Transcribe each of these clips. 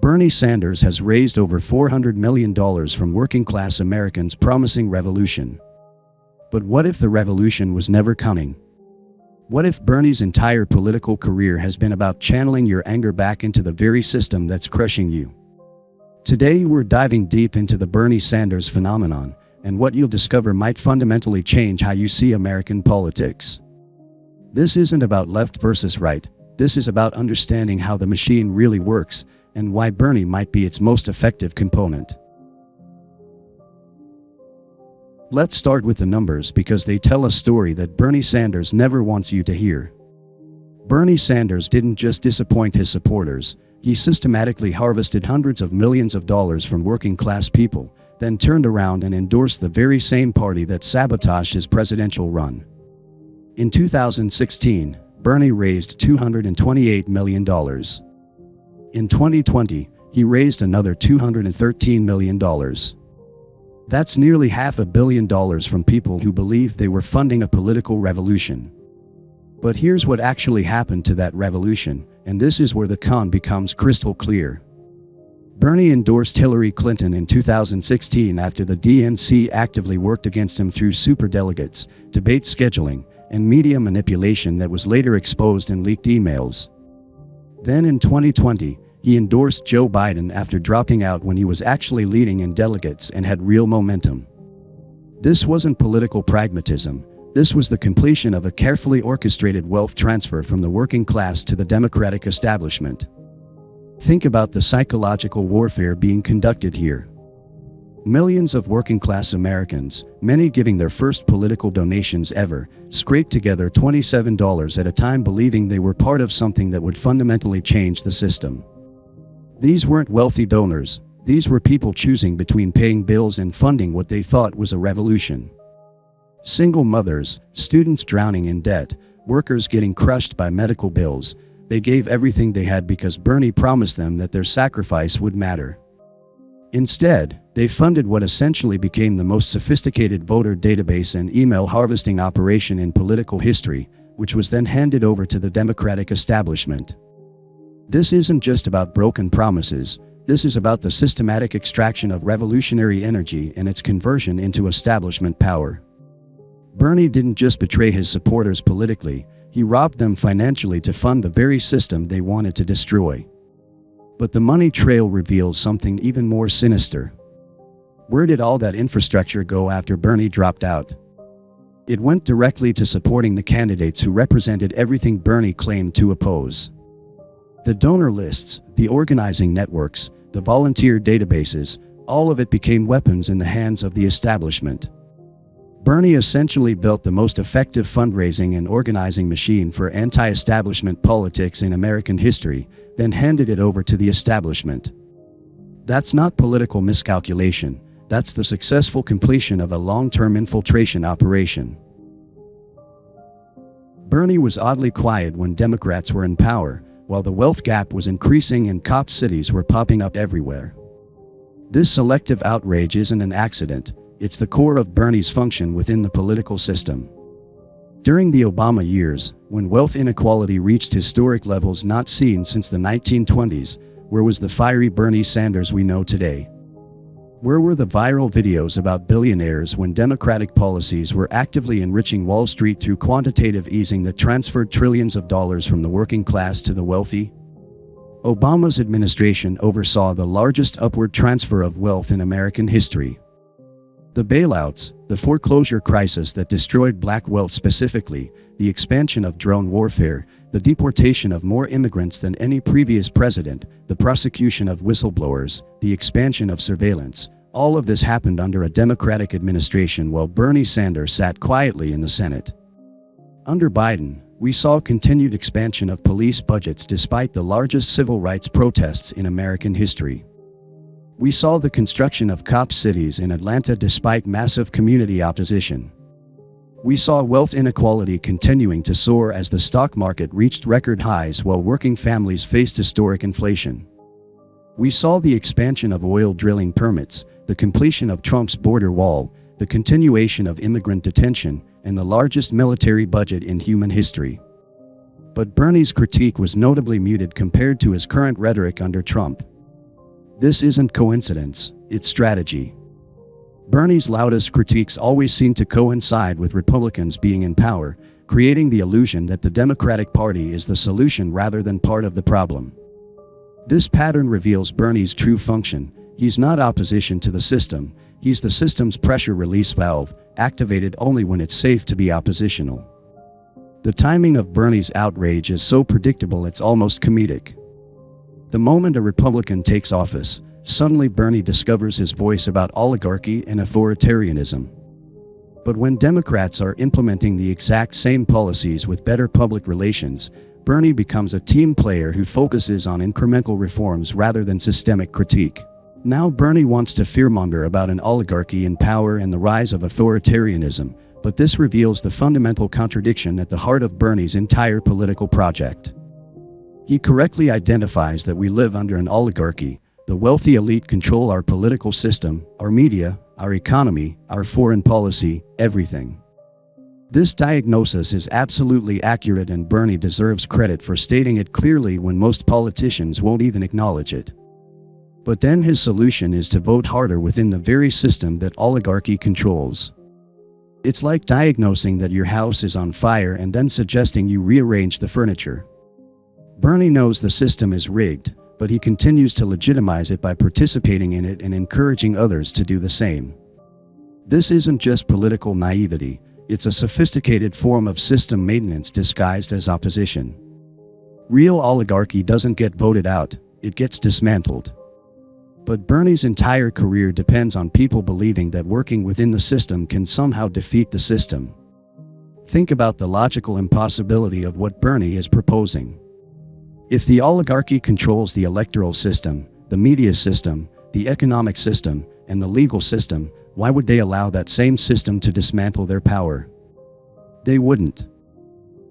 Bernie Sanders has raised over $400 million from working-class Americans promising revolution. But what if the revolution was never coming? What if Bernie's entire political career has been about channeling your anger back into the very system that's crushing you? Today we're diving deep into the Bernie Sanders phenomenon, and what you'll discover might fundamentally change how you see American politics. This isn't about left versus right, this is about understanding how the machine really works, and why Bernie might be its most effective component. Let's start with the numbers because they tell a story that Bernie Sanders never wants you to hear. Bernie Sanders didn't just disappoint his supporters, he systematically harvested hundreds of millions of dollars from working-class people, then turned around and endorsed the very same party that sabotaged his presidential run. In 2016, Bernie raised $228 million. In 2020, he raised another $213 million. That's nearly $500 million from people who believed they were funding a political revolution. But here's what actually happened to that revolution, and this is where the con becomes crystal clear. Bernie endorsed Hillary Clinton in 2016 after the DNC actively worked against him through superdelegates, debate scheduling, and media manipulation that was later exposed in leaked emails. Then in 2020, he endorsed Joe Biden after dropping out when he was actually leading in delegates and had real momentum. This wasn't political pragmatism, this was the completion of a carefully orchestrated wealth transfer from the working class to the Democratic establishment. Think about the psychological warfare being conducted here. Millions of working-class Americans, many giving their first political donations ever, scraped together $27 at a time believing they were part of something that would fundamentally change the system. These weren't wealthy donors, these were people choosing between paying bills and funding what they thought was a revolution. Single mothers, students drowning in debt, workers getting crushed by medical bills, they gave everything they had because Bernie promised them that their sacrifice would matter. Instead, they funded what essentially became the most sophisticated voter database and email harvesting operation in political history, which was then handed over to the Democratic establishment. This isn't just about broken promises, this is about the systematic extraction of revolutionary energy and its conversion into establishment power. Bernie didn't just betray his supporters politically, he robbed them financially to fund the very system they wanted to destroy. But the money trail reveals something even more sinister. Where did all that infrastructure go after Bernie dropped out? It went directly to supporting the candidates who represented everything Bernie claimed to oppose. The donor lists, the organizing networks, the volunteer databases, all of it became weapons in the hands of the establishment. Bernie essentially built the most effective fundraising and organizing machine for anti-establishment politics in American history, then handed it over to the establishment. That's not political miscalculation, that's the successful completion of a long-term infiltration operation. Bernie was oddly quiet when Democrats were in power, while the wealth gap was increasing and cop cities were popping up everywhere. This selective outrage isn't an accident, it's the core of Bernie's function within the political system. During the Obama years, when wealth inequality reached historic levels not seen since the 1920s, where was the fiery Bernie Sanders we know today? Where were the viral videos about billionaires when Democratic policies were actively enriching Wall Street through quantitative easing that transferred trillions of dollars from the working class to the wealthy? Obama's administration oversaw the largest upward transfer of wealth in American history. The bailouts, the foreclosure crisis that destroyed black wealth specifically, the expansion of drone warfare, the deportation of more immigrants than any previous president, the prosecution of whistleblowers, the expansion of surveillance, all of this happened under a Democratic administration while Bernie Sanders sat quietly in the Senate. Under Biden, we saw continued expansion of police budgets despite the largest civil rights protests in American history. We saw the construction of cop cities in Atlanta despite massive community opposition. We saw wealth inequality continuing to soar as the stock market reached record highs while working families faced historic inflation. We saw the expansion of oil drilling permits, the completion of Trump's border wall, the continuation of immigrant detention, and the largest military budget in human history. But Bernie's critique was notably muted compared to his current rhetoric under Trump. This isn't coincidence, it's strategy. Bernie's loudest critiques always seem to coincide with Republicans being in power, creating the illusion that the Democratic Party is the solution rather than part of the problem. This pattern reveals Bernie's true function. He's not opposition to the system, he's the system's pressure release valve, activated only when it's safe to be oppositional. The timing of Bernie's outrage is so predictable it's almost comedic. The moment a Republican takes office, suddenly Bernie discovers his voice about oligarchy and authoritarianism. But when Democrats are implementing the exact same policies with better public relations, Bernie becomes a team player who focuses on incremental reforms rather than systemic critique. Now Bernie wants to fearmonger about an oligarchy in power and the rise of authoritarianism, but this reveals the fundamental contradiction at the heart of Bernie's entire political project. He correctly identifies that we live under an oligarchy. The wealthy elite control our political system, our media, our economy, our foreign policy, everything. This diagnosis is absolutely accurate, and Bernie deserves credit for stating it clearly when most politicians won't even acknowledge it. But then his solution is to vote harder within the very system that oligarchy controls. It's like diagnosing that your house is on fire and then suggesting you rearrange the furniture. Bernie knows the system is rigged, but he continues to legitimize it by participating in it and encouraging others to do the same. This isn't just political naivety, it's a sophisticated form of system maintenance disguised as opposition. Real oligarchy doesn't get voted out, it gets dismantled. But Bernie's entire career depends on people believing that working within the system can somehow defeat the system. Think about the logical impossibility of what Bernie is proposing. If the oligarchy controls the electoral system, the media system, the economic system, and the legal system, why would they allow that same system to dismantle their power? They wouldn't.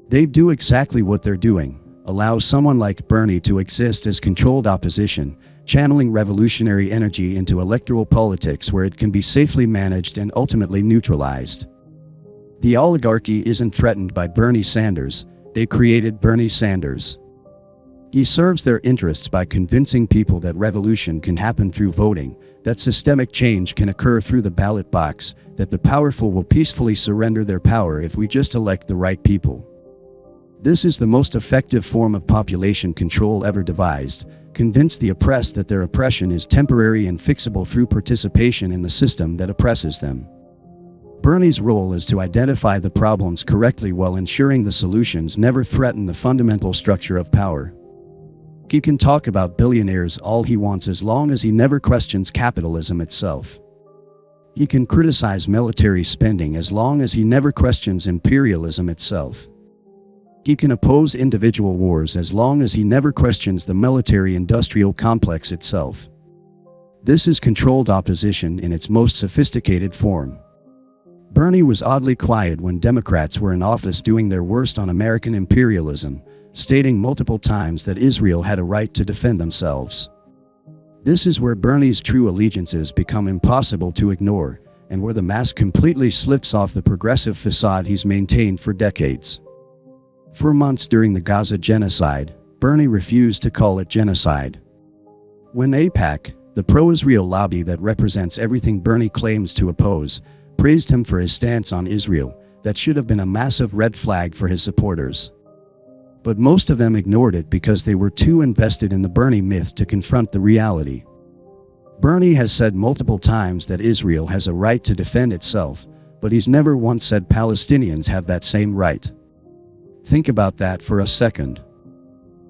They'd do exactly what they're doing, allow someone like Bernie to exist as controlled opposition, channeling revolutionary energy into electoral politics where it can be safely managed and ultimately neutralized. The oligarchy isn't threatened by Bernie Sanders, they created Bernie Sanders. He serves their interests by convincing people that revolution can happen through voting, that systemic change can occur through the ballot box, that the powerful will peacefully surrender their power if we just elect the right people. This is the most effective form of population control ever devised. Convince the oppressed that their oppression is temporary and fixable through participation in the system that oppresses them. Bernie's role is to identify the problems correctly while ensuring the solutions never threaten the fundamental structure of power. He can talk about billionaires all he wants as long as he never questions capitalism itself. He can criticize military spending as long as he never questions imperialism itself. He can oppose individual wars as long as he never questions the military-industrial complex itself. This is controlled opposition in its most sophisticated form. Bernie was oddly quiet when Democrats were in office doing their worst on American imperialism, stating multiple times that Israel had a right to defend themselves. This is where Bernie's true allegiances become impossible to ignore, and where the mask completely slips off the progressive facade he's maintained for decades. For months during the Gaza genocide, Bernie refused to call it genocide. When AIPAC, the pro-Israel lobby that represents everything Bernie claims to oppose, praised him for his stance on Israel, that should have been a massive red flag for his supporters. But most of them ignored it because they were too invested in the Bernie myth to confront the reality. Bernie has said multiple times that Israel has a right to defend itself, but he's never once said Palestinians have that same right. Think about that for a second.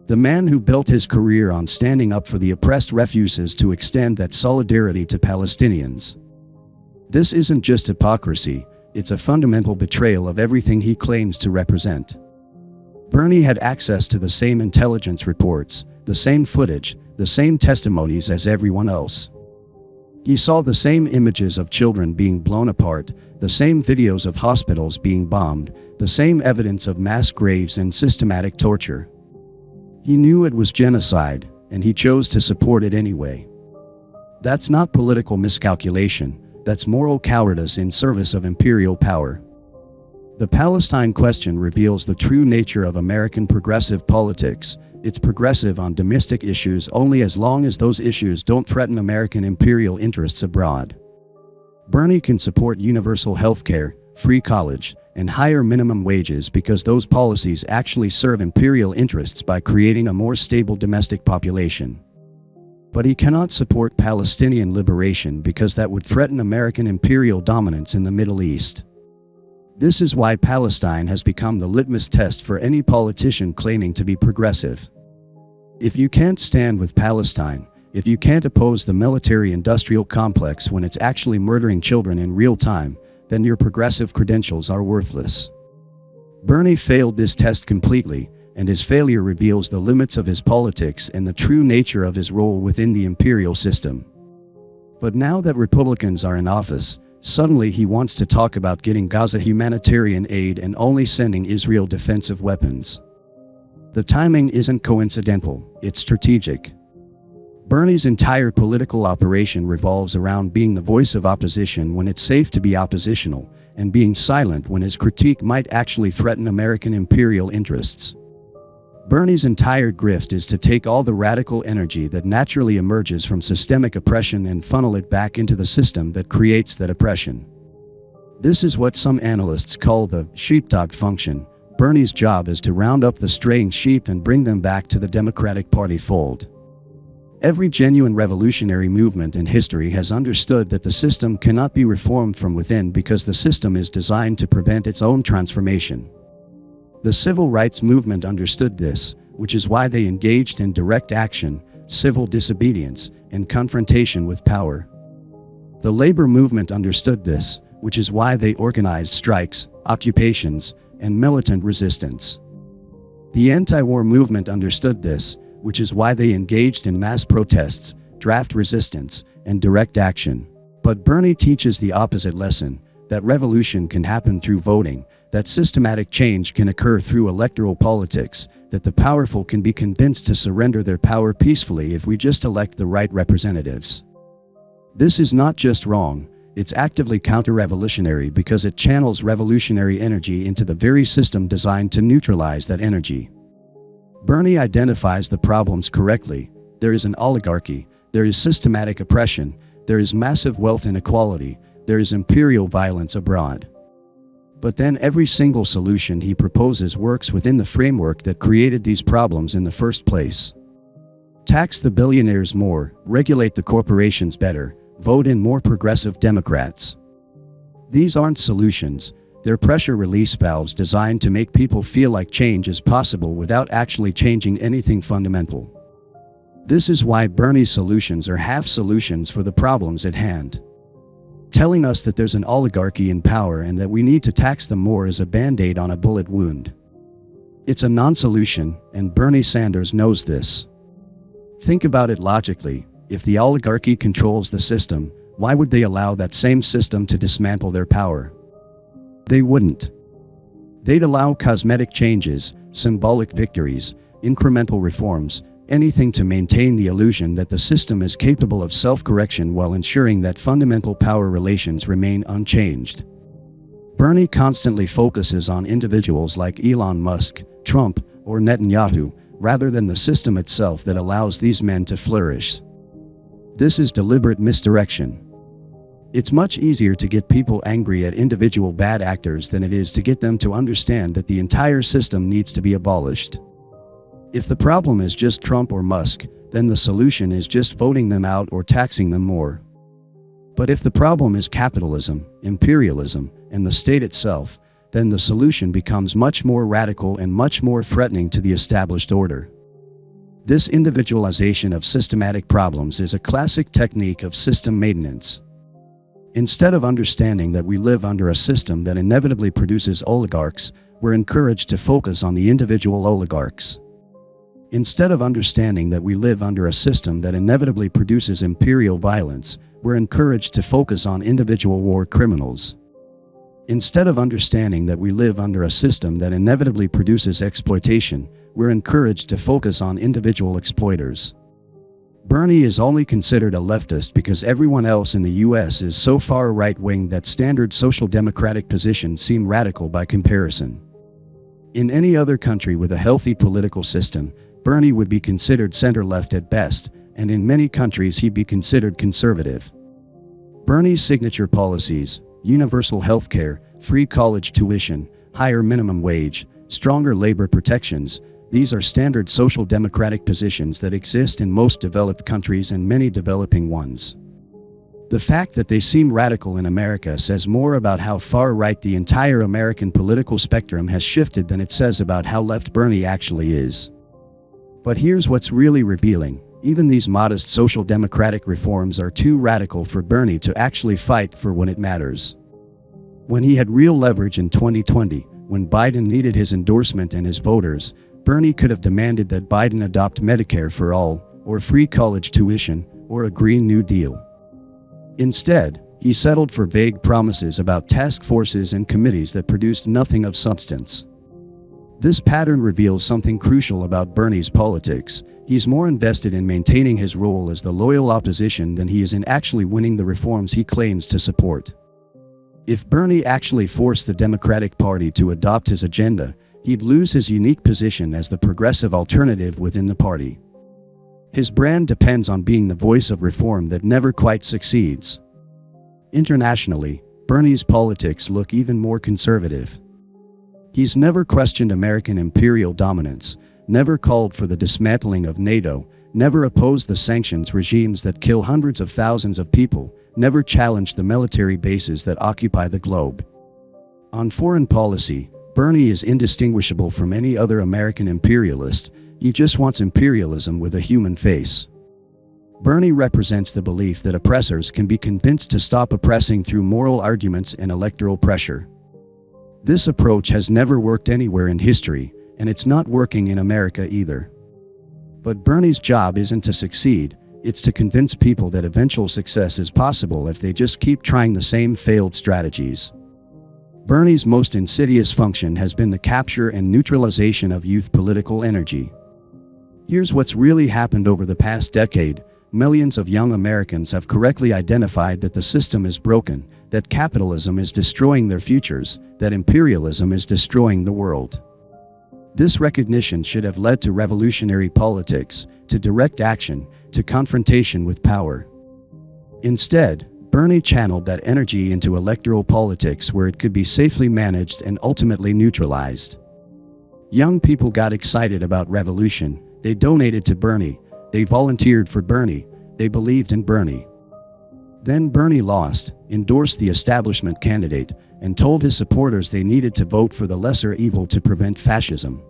The man who built his career on standing up for the oppressed refuses to extend that solidarity to Palestinians. This isn't just hypocrisy, it's a fundamental betrayal of everything he claims to represent. Bernie had access to the same intelligence reports, the same footage, the same testimonies as everyone else. He saw the same images of children being blown apart, the same videos of hospitals being bombed, the same evidence of mass graves and systematic torture. He knew it was genocide, and he chose to support it anyway. That's not political miscalculation, that's moral cowardice in service of imperial power. The Palestine question reveals the true nature of American progressive politics. it's progressive on domestic issues only as long as those issues don't threaten American imperial interests abroad. Bernie can support universal health care, free college, and higher minimum wages because those policies actually serve imperial interests by creating a more stable domestic population. But he cannot support Palestinian liberation because that would threaten American imperial dominance in the Middle East. This is why Palestine has become the litmus test for any politician claiming to be progressive. If you can't stand with Palestine, if you can't oppose the military-industrial complex when it's actually murdering children in real time, then your progressive credentials are worthless. Bernie failed this test completely, and his failure reveals the limits of his politics and the true nature of his role within the imperial system. But now that Republicans are in office, suddenly he wants to talk about getting Gaza humanitarian aid and only sending Israel defensive weapons. The timing isn't coincidental, it's strategic. Bernie's entire political operation revolves around being the voice of opposition when it's safe to be oppositional, and being silent when his critique might actually threaten American imperial interests. Bernie's entire grift is to take all the radical energy that naturally emerges from systemic oppression and funnel it back into the system that creates that oppression. This is what some analysts call the sheepdog function. Bernie's job is to round up the straying sheep and bring them back to the Democratic Party fold. Every genuine revolutionary movement in history has understood that the system cannot be reformed from within because the system is designed to prevent its own transformation. The civil rights movement understood this, which is why they engaged in direct action, civil disobedience, and confrontation with power. The labor movement understood this, which is why they organized strikes, occupations, and militant resistance. The anti-war movement understood this, which is why they engaged in mass protests, draft resistance, and direct action. But Bernie teaches the opposite lesson, that revolution can happen through voting, that systematic change can occur through electoral politics, that the powerful can be convinced to surrender their power peacefully if we just elect the right representatives. This is not just wrong, it's actively counter-revolutionary because it channels revolutionary energy into the very system designed to neutralize that energy. Bernie identifies the problems correctly. There is an oligarchy, there is systematic oppression, there is massive wealth inequality, there is imperial violence abroad. But then every single solution he proposes works within the framework that created these problems in the first place. Tax the billionaires more, regulate the corporations better, vote in more progressive Democrats. These aren't solutions, they're pressure release valves designed to make people feel like change is possible without actually changing anything fundamental. This is why Bernie's solutions are half solutions for the problems at hand. Telling us that there's an oligarchy in power and that we need to tax them more is a band-aid on a bullet wound. It's a non-solution, and Bernie Sanders knows this. Think about it logically. If the oligarchy controls the system, why would they allow that same system to dismantle their power? They wouldn't. They'd allow cosmetic changes, symbolic victories, incremental reforms, anything to maintain the illusion that the system is capable of self-correction while ensuring that fundamental power relations remain unchanged. Bernie constantly focuses on individuals like Elon Musk, Trump, or Netanyahu, rather than the system itself that allows these men to flourish. This is deliberate misdirection. It's much easier to get people angry at individual bad actors than it is to get them to understand that the entire system needs to be abolished. If the problem is just Trump or Musk, then the solution is just voting them out or taxing them more. But if the problem is capitalism, imperialism, and the state itself, then the solution becomes much more radical and much more threatening to the established order. This individualization of systematic problems is a classic technique of system maintenance. Instead of understanding that we live under a system that inevitably produces oligarchs, we're encouraged to focus on the individual oligarchs. Instead of understanding that we live under a system that inevitably produces imperial violence, we're encouraged to focus on individual war criminals. Instead of understanding that we live under a system that inevitably produces exploitation, we're encouraged to focus on individual exploiters. Bernie is only considered a leftist because everyone else in the US is so far right-wing that standard social democratic positions seem radical by comparison. In any other country with a healthy political system, Bernie would be considered center-left at best, and in many countries he'd be considered conservative. Bernie's signature policies, universal health care, free college tuition, higher minimum wage, stronger labor protections, these are standard social democratic positions that exist in most developed countries and many developing ones. The fact that they seem radical in America says more about how far right the entire American political spectrum has shifted than it says about how left Bernie actually is. But here's what's really revealing. Even these modest social democratic reforms are too radical for Bernie to actually fight for when it matters. When he had real leverage in 2020, when Biden needed his endorsement and his voters, Bernie could have demanded that Biden adopt Medicare for all, or free college tuition, or a Green New Deal. Instead, he settled for vague promises about task forces and committees that produced nothing of substance. This pattern reveals something crucial about Bernie's politics. He's more invested in maintaining his role as the loyal opposition than he is in actually winning the reforms he claims to support. If Bernie actually forced the Democratic Party to adopt his agenda, he'd lose his unique position as the progressive alternative within the party. His brand depends on being the voice of reform that never quite succeeds. Internationally, Bernie's politics look even more conservative. He's never questioned American imperial dominance, never called for the dismantling of NATO, never opposed the sanctions regimes that kill hundreds of thousands of people, never challenged the military bases that occupy the globe. On foreign policy, Bernie is indistinguishable from any other American imperialist. He just wants imperialism with a human face. Bernie represents the belief that oppressors can be convinced to stop oppressing through moral arguments and electoral pressure. This approach has never worked anywhere in history, and it's not working in America either. But Bernie's job isn't to succeed, it's to convince people that eventual success is possible if they just keep trying the same failed strategies. Bernie's most insidious function has been the capture and neutralization of youth political energy. Here's what's really happened over the past decade. Millions of young Americans have correctly identified that the system is broken, that capitalism is destroying their futures, that imperialism is destroying the world. This recognition should have led to revolutionary politics, to direct action, to confrontation with power. Instead, Bernie channeled that energy into electoral politics where it could be safely managed and ultimately neutralized. Young people got excited about revolution, they donated to Bernie, they volunteered for Bernie, they believed in Bernie. Then Bernie lost, endorsed the establishment candidate, and told his supporters they needed to vote for the lesser evil to prevent fascism.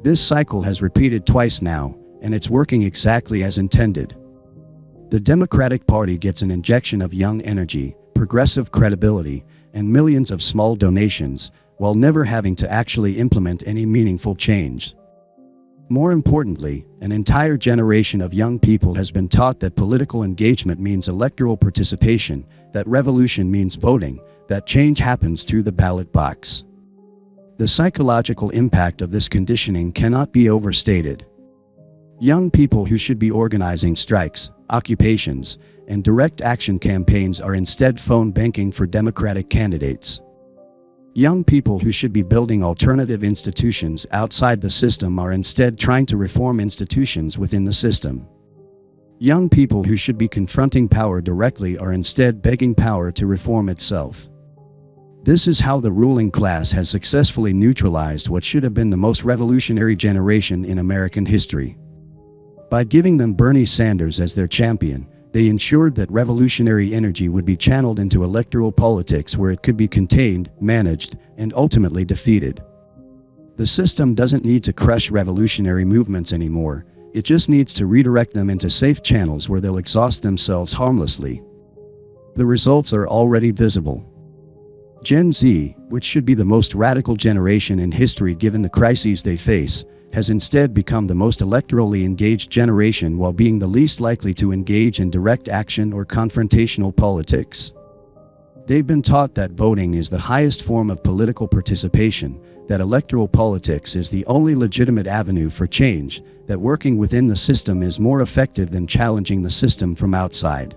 This cycle has repeated twice now, and it's working exactly as intended. The Democratic Party gets an injection of young energy, progressive credibility, and millions of small donations, while never having to actually implement any meaningful change. More importantly, an entire generation of young people has been taught that political engagement means electoral participation, that revolution means voting, that change happens through the ballot box. The psychological impact of this conditioning cannot be overstated. Young people who should be organizing strikes, occupations, and direct action campaigns are instead phone banking for Democratic candidates. Young people who should be building alternative institutions outside the system are instead trying to reform institutions within the system. Young people who should be confronting power directly are instead begging power to reform itself. This is how the ruling class has successfully neutralized what should have been the most revolutionary generation in American history. By giving them Bernie Sanders as their champion, they ensured that revolutionary energy would be channeled into electoral politics where it could be contained, managed, and ultimately defeated. The system doesn't need to crush revolutionary movements anymore, it just needs to redirect them into safe channels where they'll exhaust themselves harmlessly. The results are already visible. Gen Z, which should be the most radical generation in history given the crises they face, has instead become the most electorally engaged generation while being the least likely to engage in direct action or confrontational politics. They've been taught that voting is the highest form of political participation, that electoral politics is the only legitimate avenue for change, that working within the system is more effective than challenging the system from outside.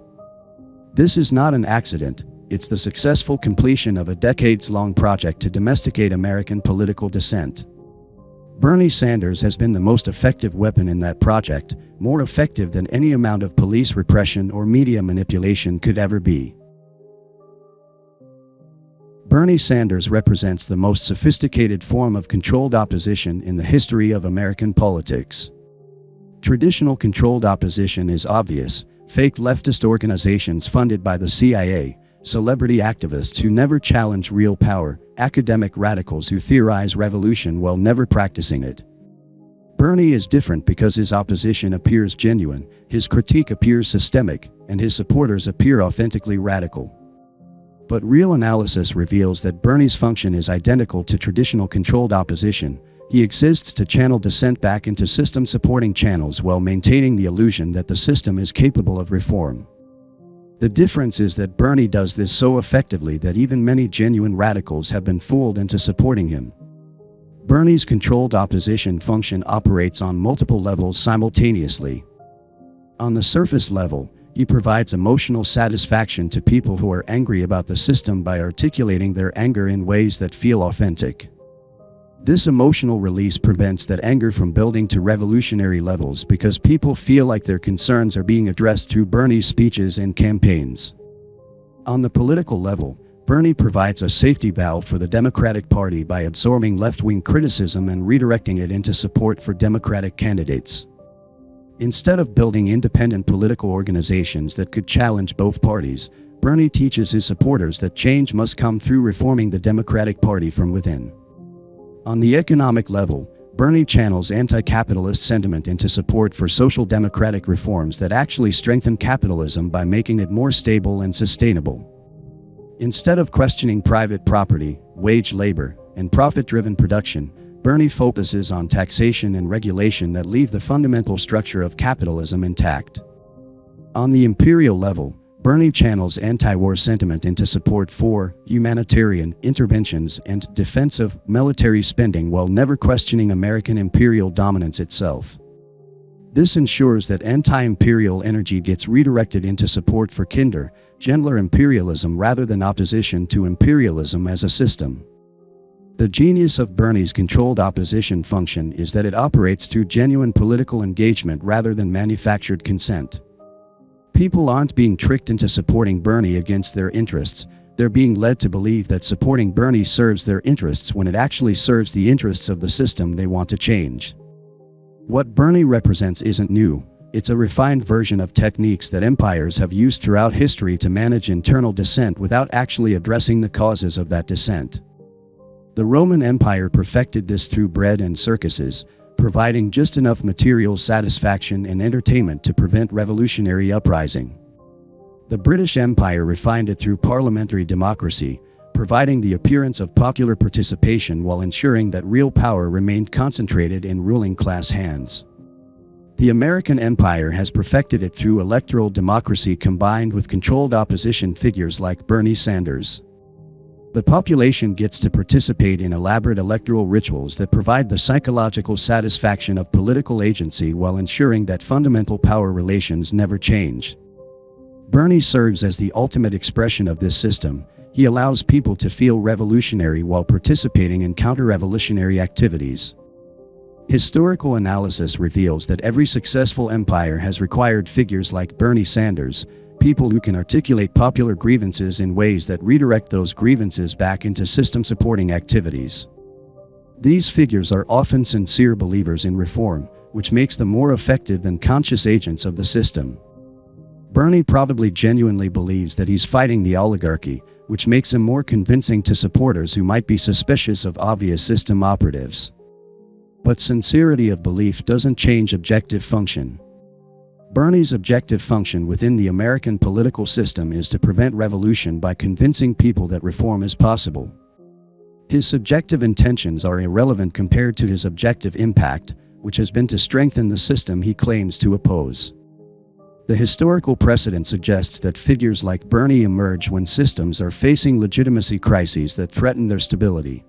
This is not an accident, it's the successful completion of a decades-long project to domesticate American political dissent. Bernie Sanders has been the most effective weapon in that project, more effective than any amount of police repression or media manipulation could ever be. Bernie Sanders represents the most sophisticated form of controlled opposition in the history of American politics. Traditional controlled opposition is obvious: fake leftist organizations funded by the CIA, celebrity activists who never challenge real power, academic radicals who theorize revolution while never practicing it. Bernie is different because his opposition appears genuine, his critique appears systemic, and his supporters appear authentically radical. But real analysis reveals that Bernie's function is identical to traditional controlled opposition. He exists to channel dissent back into system-supporting channels while maintaining the illusion that the system is capable of reform. The difference is that Bernie does this so effectively that even many genuine radicals have been fooled into supporting him. Bernie's controlled opposition function operates on multiple levels simultaneously. On the surface level, he provides emotional satisfaction to people who are angry about the system by articulating their anger in ways that feel authentic. This emotional release prevents that anger from building to revolutionary levels because people feel like their concerns are being addressed through Bernie's speeches and campaigns. On the political level, Bernie provides a safety valve for the Democratic Party by absorbing left-wing criticism and redirecting it into support for Democratic candidates. Instead of building independent political organizations that could challenge both parties, Bernie teaches his supporters that change must come through reforming the Democratic Party from within. On the economic level, Bernie channels anti-capitalist sentiment into support for social democratic reforms that actually strengthen capitalism by making it more stable and sustainable. Instead of questioning private property, wage labor, and profit-driven production, Bernie focuses on taxation and regulation that leave the fundamental structure of capitalism intact. On the imperial level, Bernie channels anti-war sentiment into support for humanitarian interventions and defensive military spending while never questioning American imperial dominance itself. This ensures that anti-imperial energy gets redirected into support for kinder, gentler imperialism rather than opposition to imperialism as a system. The genius of Bernie's controlled opposition function is that it operates through genuine political engagement rather than manufactured consent. People aren't being tricked into supporting Bernie against their interests, they're being led to believe that supporting Bernie serves their interests when it actually serves the interests of the system they want to change. What Bernie represents isn't new, it's a refined version of techniques that empires have used throughout history to manage internal dissent without actually addressing the causes of that dissent. The Roman Empire perfected this through bread and circuses, providing just enough material satisfaction and entertainment to prevent revolutionary uprising. The British Empire refined it through parliamentary democracy, providing the appearance of popular participation while ensuring that real power remained concentrated in ruling class hands. The American Empire has perfected it through electoral democracy combined with controlled opposition figures like Bernie Sanders. The population gets to participate in elaborate electoral rituals that provide the psychological satisfaction of political agency while ensuring that fundamental power relations never change. Bernie serves as the ultimate expression of this system. He allows people to feel revolutionary while participating in counter-revolutionary activities. Historical analysis reveals that every successful empire has required figures like Bernie Sanders, people who can articulate popular grievances in ways that redirect those grievances back into system-supporting activities. These figures are often sincere believers in reform, which makes them more effective than conscious agents of the system. Bernie probably genuinely believes that he's fighting the oligarchy, which makes him more convincing to supporters who might be suspicious of obvious system operatives. But sincerity of belief doesn't change objective function. Bernie's objective function within the American political system is to prevent revolution by convincing people that reform is possible. His subjective intentions are irrelevant compared to his objective impact, which has been to strengthen the system he claims to oppose. The historical precedent suggests that figures like Bernie emerge when systems are facing legitimacy crises that threaten their stability.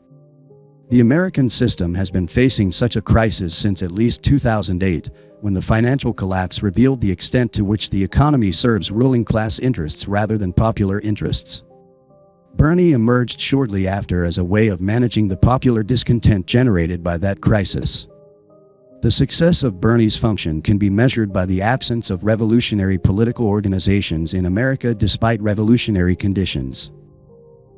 The American system has been facing such a crisis since at least 2008, when the financial collapse revealed the extent to which the economy serves ruling class interests rather than popular interests. Bernie emerged shortly after as a way of managing the popular discontent generated by that crisis. The success of Bernie's function can be measured by the absence of revolutionary political organizations in America despite revolutionary conditions.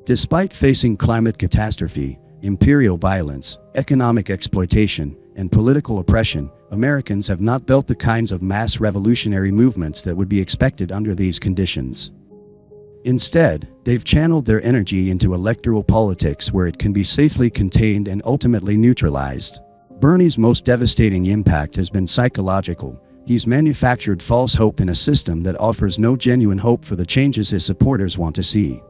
Despite facing climate catastrophe, imperial violence, economic exploitation, and political oppression, Americans have not built the kinds of mass revolutionary movements that would be expected under these conditions. Instead, they've channeled their energy into electoral politics where it can be safely contained and ultimately neutralized. Bernie's most devastating impact has been psychological. He's manufactured false hope in a system that offers no genuine hope for the changes his supporters want to see.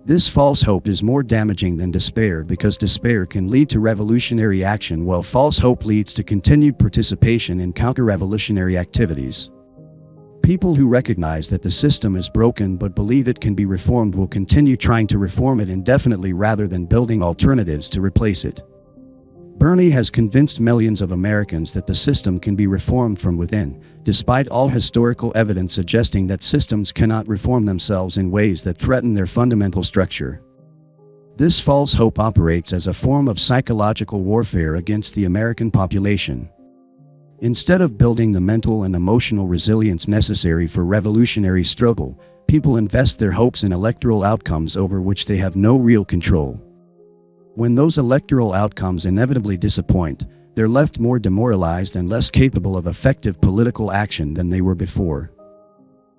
This false hope is more damaging than despair because despair can lead to revolutionary action while false hope leads to continued participation in counter-revolutionary activities. People who recognize that the system is broken but believe it can be reformed will continue trying to reform it indefinitely rather than building alternatives to replace it. Bernie has convinced millions of Americans that the system can be reformed from within, despite all historical evidence suggesting that systems cannot reform themselves in ways that threaten their fundamental structure. This false hope operates as a form of psychological warfare against the American population. Instead of building the mental and emotional resilience necessary for revolutionary struggle, people invest their hopes in electoral outcomes over which they have no real control. When those electoral outcomes inevitably disappoint, they're left more demoralized and less capable of effective political action than they were before.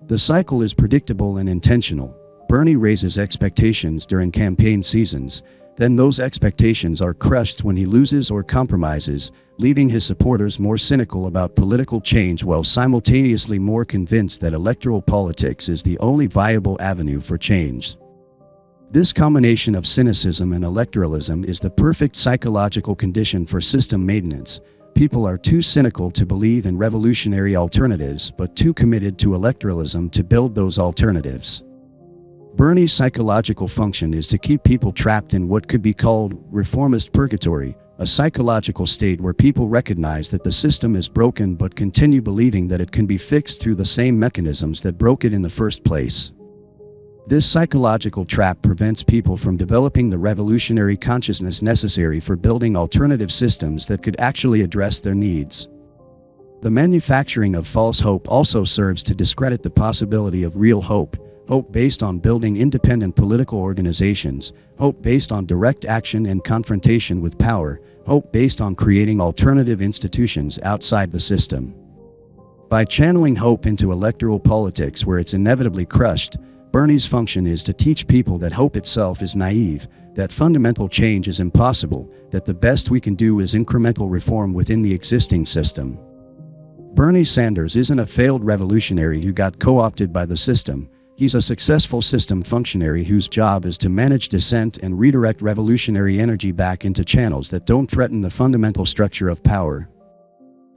The cycle is predictable and intentional. Bernie raises expectations during campaign seasons, then those expectations are crushed when he loses or compromises, leaving his supporters more cynical about political change while simultaneously more convinced that electoral politics is the only viable avenue for change. This combination of cynicism and electoralism is the perfect psychological condition for system maintenance. People are too cynical to believe in revolutionary alternatives but too committed to electoralism to build those alternatives. Bernie's psychological function is to keep people trapped in what could be called reformist purgatory, a psychological state where people recognize that the system is broken but continue believing that it can be fixed through the same mechanisms that broke it in the first place. This psychological trap prevents people from developing the revolutionary consciousness necessary for building alternative systems that could actually address their needs. The manufacturing of false hope also serves to discredit the possibility of real hope, hope based on building independent political organizations, hope based on direct action and confrontation with power, hope based on creating alternative institutions outside the system. By channeling hope into electoral politics where it's inevitably crushed, Bernie's function is to teach people that hope itself is naive, that fundamental change is impossible, that the best we can do is incremental reform within the existing system. Bernie Sanders isn't a failed revolutionary who got co-opted by the system. He's a successful system functionary whose job is to manage dissent and redirect revolutionary energy back into channels that don't threaten the fundamental structure of power.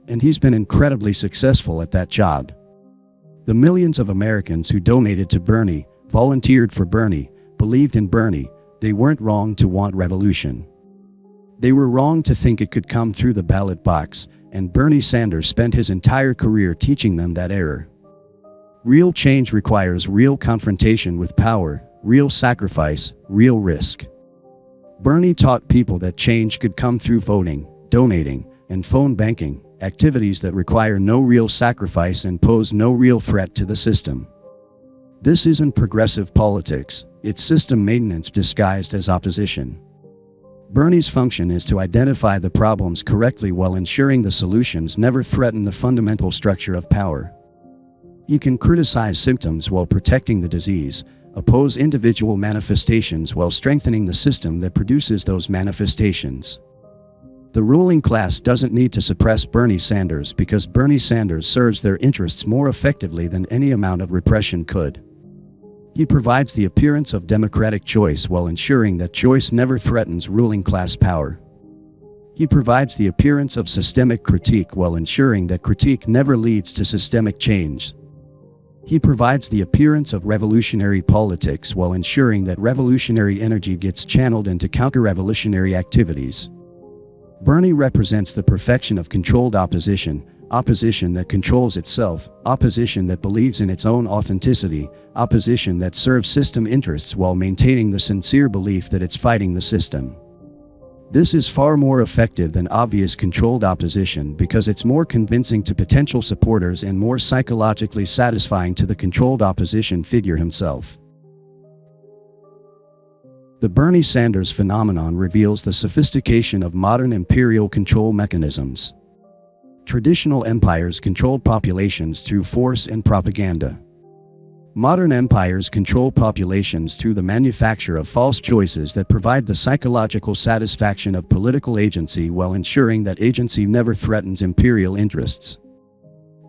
And he's been incredibly successful at that job. The millions of Americans who donated to Bernie, volunteered for Bernie, believed in Bernie, they weren't wrong to want revolution. They were wrong to think it could come through the ballot box, and Bernie Sanders spent his entire career teaching them that error. Real change requires real confrontation with power, real sacrifice, real risk. Bernie taught people that change could come through voting, donating, and phone banking, activities that require no real sacrifice and pose no real threat to the system. This isn't progressive politics, it's system maintenance disguised as opposition. Bernie's function is to identify the problems correctly while ensuring the solutions never threaten the fundamental structure of power. He can criticize symptoms while protecting the disease, oppose individual manifestations while strengthening the system that produces those manifestations. The ruling class doesn't need to suppress Bernie Sanders because Bernie Sanders serves their interests more effectively than any amount of repression could. He provides the appearance of democratic choice while ensuring that choice never threatens ruling class power. He provides the appearance of systemic critique while ensuring that critique never leads to systemic change. He provides the appearance of revolutionary politics while ensuring that revolutionary energy gets channeled into counter-revolutionary activities. Bernie represents the perfection of controlled opposition, opposition that controls itself, opposition that believes in its own authenticity, opposition that serves system interests while maintaining the sincere belief that it's fighting the system. This is far more effective than obvious controlled opposition because it's more convincing to potential supporters and more psychologically satisfying to the controlled opposition figure himself. The Bernie Sanders phenomenon reveals the sophistication of modern imperial control mechanisms. Traditional empires controlled populations through force and propaganda. Modern empires control populations through the manufacture of false choices that provide the psychological satisfaction of political agency while ensuring that agency never threatens imperial interests.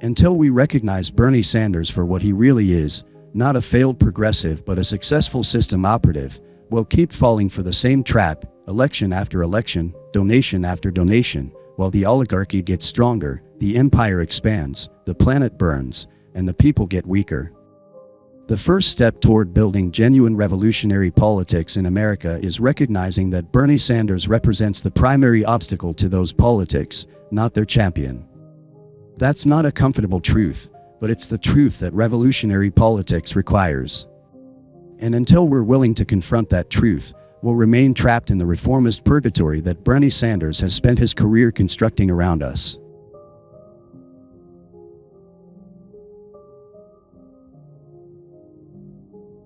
Until we recognize Bernie Sanders for what he really is, not a failed progressive but a successful system operative, we'll keep falling for the same trap, election after election, donation after donation, while the oligarchy gets stronger, the empire expands, the planet burns, and the people get weaker. The first step toward building genuine revolutionary politics in America is recognizing that Bernie Sanders represents the primary obstacle to those politics, not their champion. That's not a comfortable truth, but it's the truth that revolutionary politics requires. And until we're willing to confront that truth, we'll remain trapped in the reformist purgatory that Bernie Sanders has spent his career constructing around us.